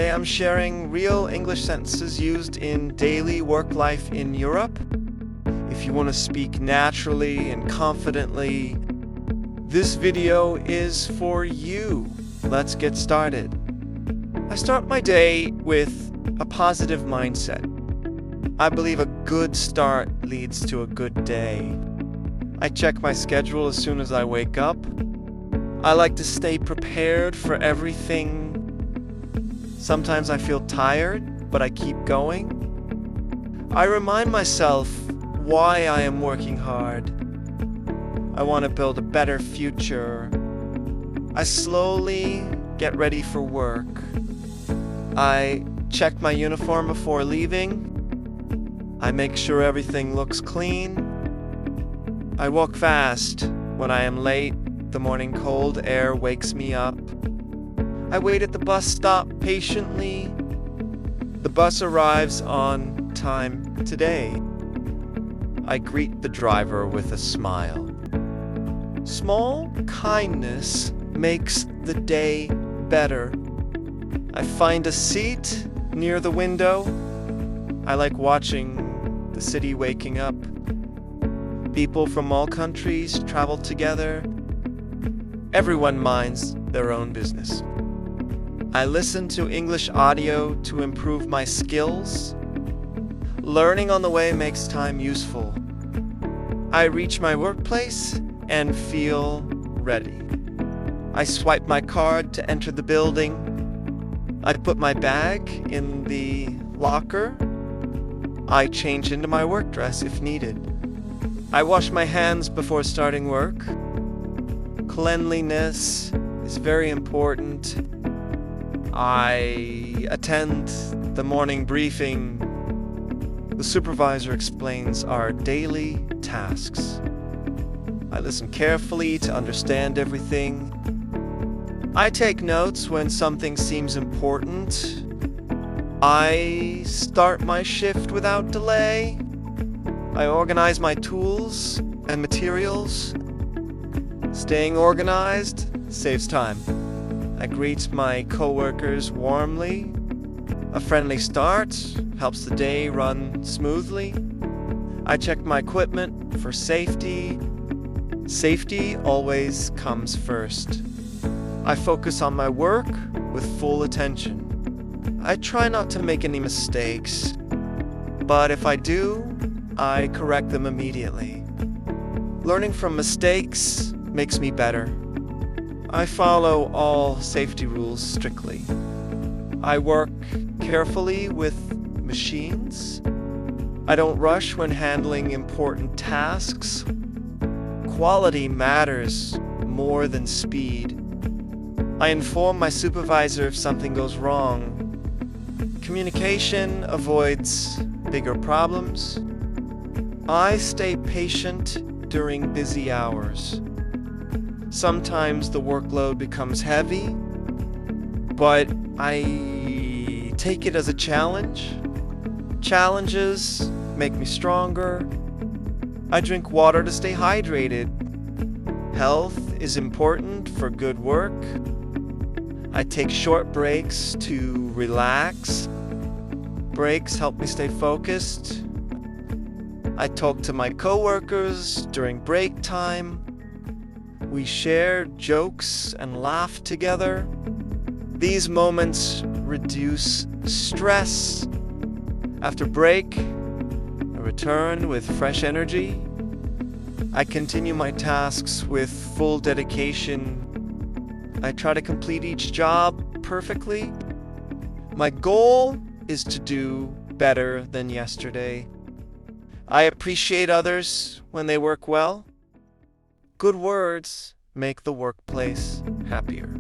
Today I'm sharing real English sentences used in daily work life in Europe. If you want to speak naturally and confidently, this video is for you. Let's get started. I start my day with a positive mindset. I believe a good start leads to a good day. I check my schedule as soon as I wake up. I like to stay prepared for everything. Sometimes I feel tired, but I keep going. I remind myself why I am working hard. I want to build a better future. I slowly get ready for work. I check my uniform before leaving. I make sure everything looks clean. I walk fast when I am late. The morning cold air wakes me up. I wait at the bus stop patiently. The bus arrives on time today. I greet the driver with a smile. Small kindness makes the day better. I find a seat near the window. I like watching the city waking up. People from all countries travel together. Everyone minds their own business. I listen to English audio to improve my skills. Learning on the way makes time useful. I reach my workplace and feel ready. I swipe my card to enter the building. I put my bag in the locker. I change into my work dress if needed. I wash my hands before starting work. Cleanliness is very important. I attend the morning briefing. The supervisor explains our daily tasks. I listen carefully to understand everything. I take notes when something seems important. I start my shift without delay. I organize my tools and materials. Staying organized saves time. I greet my coworkers warmly. A friendly start helps the day run smoothly. I check my equipment for safety. Safety always comes first. I focus on my work with full attention. I try not to make any mistakes, but if I do, I correct them immediately. Learning from mistakes makes me better. I follow all safety rules strictly. I work carefully with machines. I don't rush when handling important tasks. Quality matters more than speed. I inform my supervisor if something goes wrong. Communication avoids bigger problems. I stay patient during busy hours. Sometimes the workload becomes heavy, but I take it as a challenge. Challenges make me stronger. I drink water to stay hydrated. Health is important for good work. I take short breaks to relax. Breaks help me stay focused. I talk to my coworkers during break time. We share jokes and laugh together. These moments reduce stress. After break, I return with fresh energy. I continue my tasks with full dedication. I try to complete each job perfectly. My goal is to do better than yesterday. I appreciate others when they work well. Good words make the workplace happier.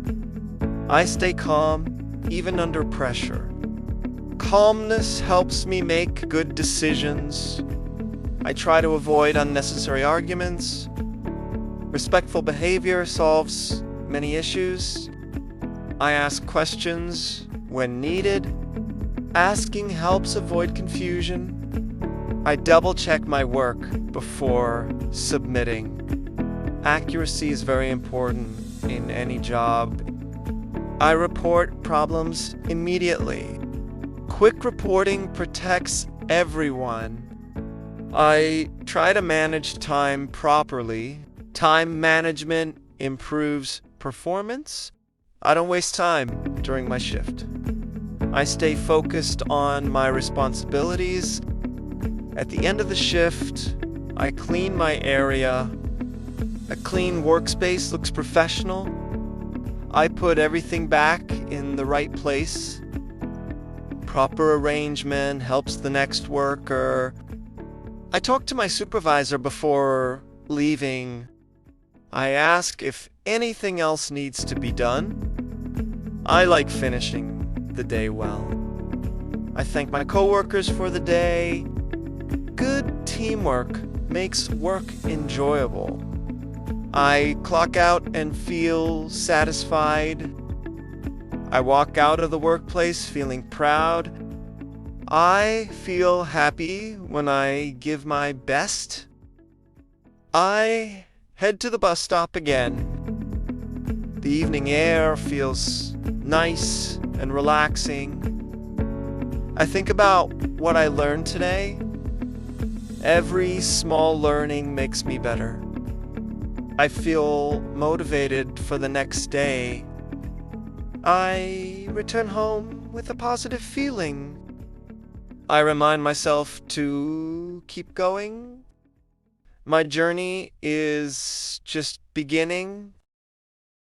I stay calm, even under pressure. Calmness helps me make good decisions. I try to avoid unnecessary arguments. Respectful behavior solves many issues. I ask questions when needed. Asking helps avoid confusion. I double-check my work before submitting. Accuracy is very important in any job. I report problems immediately. Quick reporting protects everyone. I try to manage time properly. Time management improves performance. I don't waste time during my shift. I stay focused on my responsibilities. At the end of the shift, I clean my area. A clean workspace looks professional. I put everything back in the right place. Proper arrangement helps the next worker. I talk to my supervisor before leaving. I ask if anything else needs to be done. I like finishing the day well. I thank my coworkers for the day. Good teamwork makes work enjoyable. I clock out and feel satisfied. I walk out of the workplace feeling proud. I feel happy when I give my best. I head to the bus stop again. The evening air feels nice and relaxing. I think about what I learned today. Every small learning makes me better. I feel motivated for the next day. I return home with a positive feeling. I remind myself to keep going. My journey is just beginning.